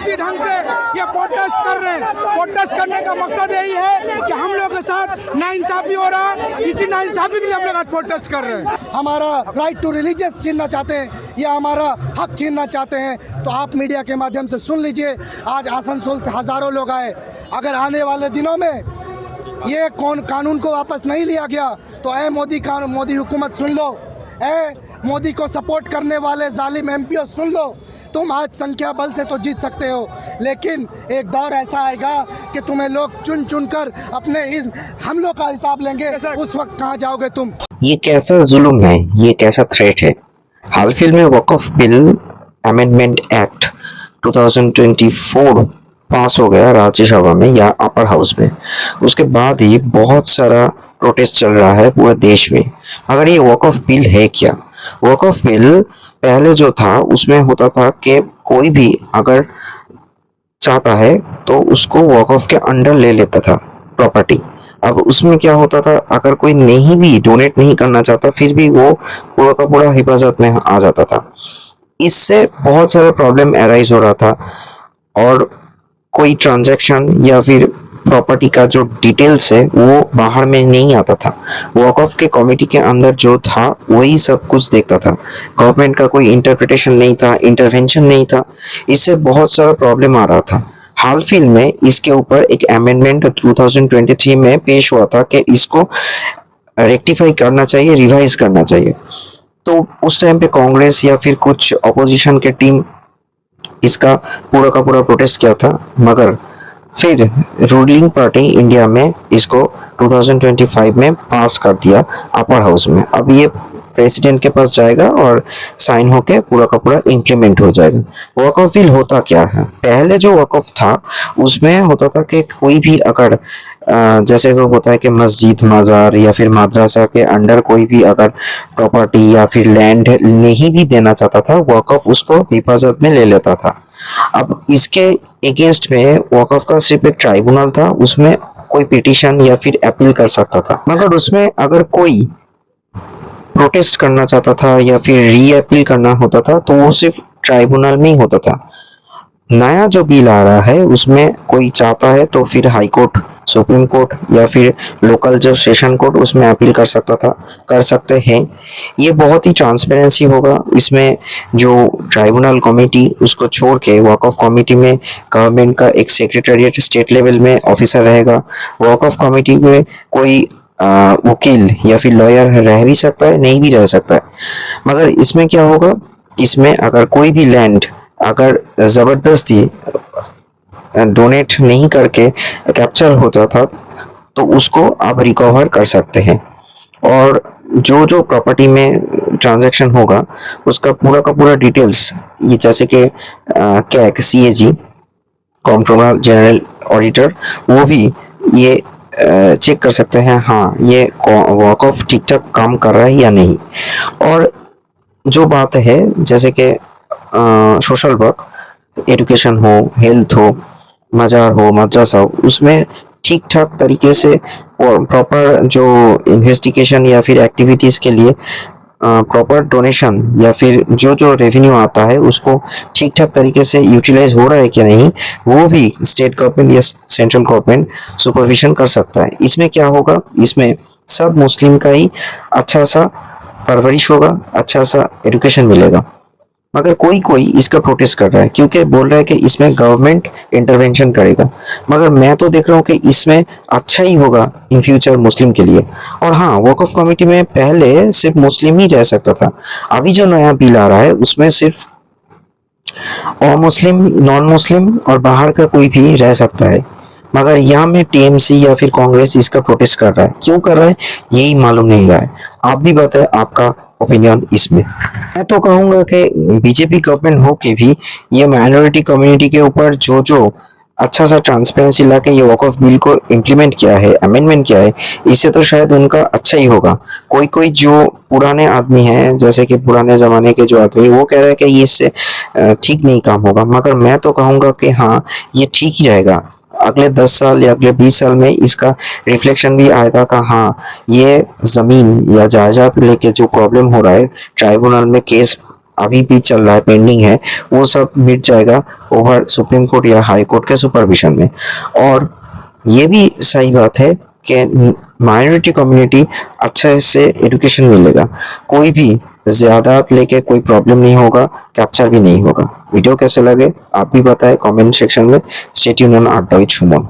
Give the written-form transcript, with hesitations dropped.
शांति ढंग से ये प्रोटेस्ट कर रहे हैं। प्रोटेस्ट करने का मकसद यही है कि हम लोग के साथ नाइंसाफी हो रहा है, इसी नाइंसाफी के लिए हम लोग आज प्रोटेस्ट कर रहे हैं। हमारा राइट टू रिलीजियस छीनना चाहते हैं या हमारा हक छीनना चाहते हैं, तो आप मीडिया के माध्यम से सुन लीजिए। आज आसनसोल से हज़ारों लोग आए। अगर आने वाले दिनों में ये कानून को वापस नहीं लिया गया तो मोदी हुकूमत सुन लो, मोदी को सपोर्ट करने वाले जालिम एमपीओ सुन लो, तुम आज संख्या बल से तो जीत सकते हो, लेकिन एक दौर ऐसा आएगा कि तुम्हें लोग चुन चुन कर अपने इस हमलों का हिसाब लेंगे। उस वक्त कहाँ जाओगे तुम? ये कैसा जुल्म है, ये कैसा थ्रेट है। हाल फिल में वक्फ बिल अमेंडमेंट एक्ट 2024 पास हो गया राज्यसभा में या अपर हाउस में। उसके बाद ही बहुत सारा प्रोटेस्ट चल रहा है पूरे देश में। अगर ये वक्फ बिल है क्या? वक्फ बिल पहले जो था उसमें होता था कि कोई भी अगर चाहता है तो उसको वक्फ के अंडर ले लेता था प्रॉपर्टी। अब उसमें क्या होता था, अगर कोई नहीं भी डोनेट नहीं करना चाहता फिर भी वो पूरा का पूरा हिफाजत में आ जाता था। इससे बहुत सारा प्रॉब्लम अराइज हो रहा था और कोई ट्रांजैक्शन या फिर प्रॉपर्टी का जो डिटेल्स है वो बाहर में नहीं आता था। वक्फ के कमेटी के अंदर जो था वही सब कुछ देखता था। गवर्नमेंट का कोई इंटरप्रिटेशन नहीं था, इंटरवेंशन नहीं था। इससे बहुत सारा प्रॉब्लम आ रहा था। हाल फिल में इसके ऊपर एक अमेंडमेंट 2023 में पेश हुआ था कि इसको रेक्टिफाई करना चाहिए, रिवाइज करना चाहिए। तो उस टाइम पे कांग्रेस या फिर कुछ अपोजिशन के टीम इसका पूरा का पूरा प्रोटेस्ट किया था, मगर फिर रूलिंग पार्टी इंडिया में इसको 2025 में पास कर दिया अपर हाउस में। अब ये प्रेसिडेंट के पास जाएगा और साइन होके पूरा का पूरा इम्प्लीमेंट हो जाएगा। वक्फ बिल होता क्या है? पहले जो वक्फ था उसमें होता था कि कोई भी अगर जैसे वो होता है कि मस्जिद, मज़ार या फिर मदरसा के अंडर कोई भी अगर प्रॉपर्टी या फिर लैंड नहीं भी देना चाहता था, वक्फ उसको हिफाजत में ले लेता था। अब इसके अगेंस्ट में वक्फ का सिर्फ एक ट्राइब्यूनल था, उसमें कोई पिटीशन या फिर अपील कर सकता था। मगर उसमें अगर कोई प्रोटेस्ट करना चाहता था या फिर री अपील करना होता था तो वो सिर्फ ट्राइब्यूनल में ही होता था। नया जो बिल आ रहा है उसमें कोई चाहता है तो फिर हाई कोर्ट, सुप्रीम कोर्ट या फिर लोकल जो सेशन कोर्ट उसमें अपील कर सकते हैं। ये बहुत ही ट्रांसपेरेंसी होगा। इसमें जो ट्राइब्यूनल कमेटी उसको छोड़ के वक्फ कमेटी में गवर्नमेंट का एक सेक्रेटेरिएट स्टेट लेवल में ऑफिसर रहेगा। वक्फ कमेटी में कोई वकील या फिर लॉयर रह भी सकता है, नहीं भी रह सकता है। मगर इसमें क्या होगा, इसमें अगर कोई भी लैंड अगर जबरदस्ती डोनेट नहीं करके कैप्चर होता था तो उसको आप रिकवर कर सकते हैं। और जो प्रॉपर्टी में ट्रांजैक्शन होगा उसका पूरा का पूरा डिटेल्स, ये जैसे कि CAG, CAG, controller general auditor, वो भी ये चेक कर सकते हैं हाँ ये वक्फ ठीक ठाक काम कर रहा है या नहीं। और जो बात है जैसे कि सोशल वर्क, एजुकेशन हो, हेल्थ हो, मज़ार हो, मदरसा हो, उसमें ठीक ठाक तरीके से और प्रॉपर जो इन्वेस्टिगेशन या फिर एक्टिविटीज़ के लिए प्रॉपर डोनेशन या फिर जो रेवेन्यू आता है उसको ठीक ठाक तरीके से यूटिलाइज हो रहा है कि नहीं, वो भी स्टेट गवर्नमेंट या सेंट्रल गवर्नमेंट सुपरविजन कर सकता है। इसमें क्या होगा, इसमें सब मुस्लिम का ही अच्छा सा परवरिश होगा, अच्छा सा एजुकेशन मिलेगा। मगर कोई इसका प्रोटेस्ट कर रहा है क्योंकि बोल रहा है कि इसमें गवर्नमेंट इंटरवेंशन करेगा। मगर मैं तो देख रहा हूँ कि इसमें अच्छा ही होगा इन फ्यूचर मुस्लिम के लिए। और हाँ, वक्फ कमेटी में पहले सिर्फ मुस्लिम ही रह सकता था। अभी जो नया बिल आ रहा है उसमें सिर्फ मुस्लिम, नॉन मुस्लिम और बाहर का कोई भी रह सकता है। मगर यहाँ में TMC या फिर कांग्रेस इसका प्रोटेस्ट कर रहा है। क्यों कर रहा है यही मालूम नहीं रहा है। आप भी बताएं आपका ओपिनियन इसमें। मैं तो कहूँगा कि बीजेपी गवर्नमेंट हो के भी ये माइनॉरिटी कम्युनिटी के ऊपर जो अच्छा सा ट्रांसपेरेंसी ला के ये वक्फ बिल को इम्प्लीमेंट किया है, अमेंडमेंट किया है, इससे तो शायद उनका अच्छा ही होगा। कोई जो पुराने आदमी हैं, जैसे कि पुराने ज़माने के जो आदमी, वो कह रहे हैं कि ये इससे ठीक नहीं काम होगा। मगर मैं तो कहूँगा कि हाँ ये ठीक ही रहेगा। अगले 10 साल या अगले 20 साल में इसका रिफ्लेक्शन भी आएगा कि हाँ ये ज़मीन या जायदाद लेके जो प्रॉब्लम हो रहा है, ट्राइब्यूनल में केस अभी भी चल रहा है, पेंडिंग है, वो सब मिट जाएगा ओवर सुप्रीम कोर्ट या हाई कोर्ट के सुपरविजन में। और ये भी सही बात है कि माइनॉरिटी कम्युनिटी अच्छे से एजुकेशन मिलेगा, कोई भी ज्यादा लेके कोई प्रॉब्लम नहीं होगा, कैप्चर भी नहीं होगा। वीडियो कैसे लगे आप भी बताएं कमेंट सेक्शन में। Stay tuned on art Deutsche human.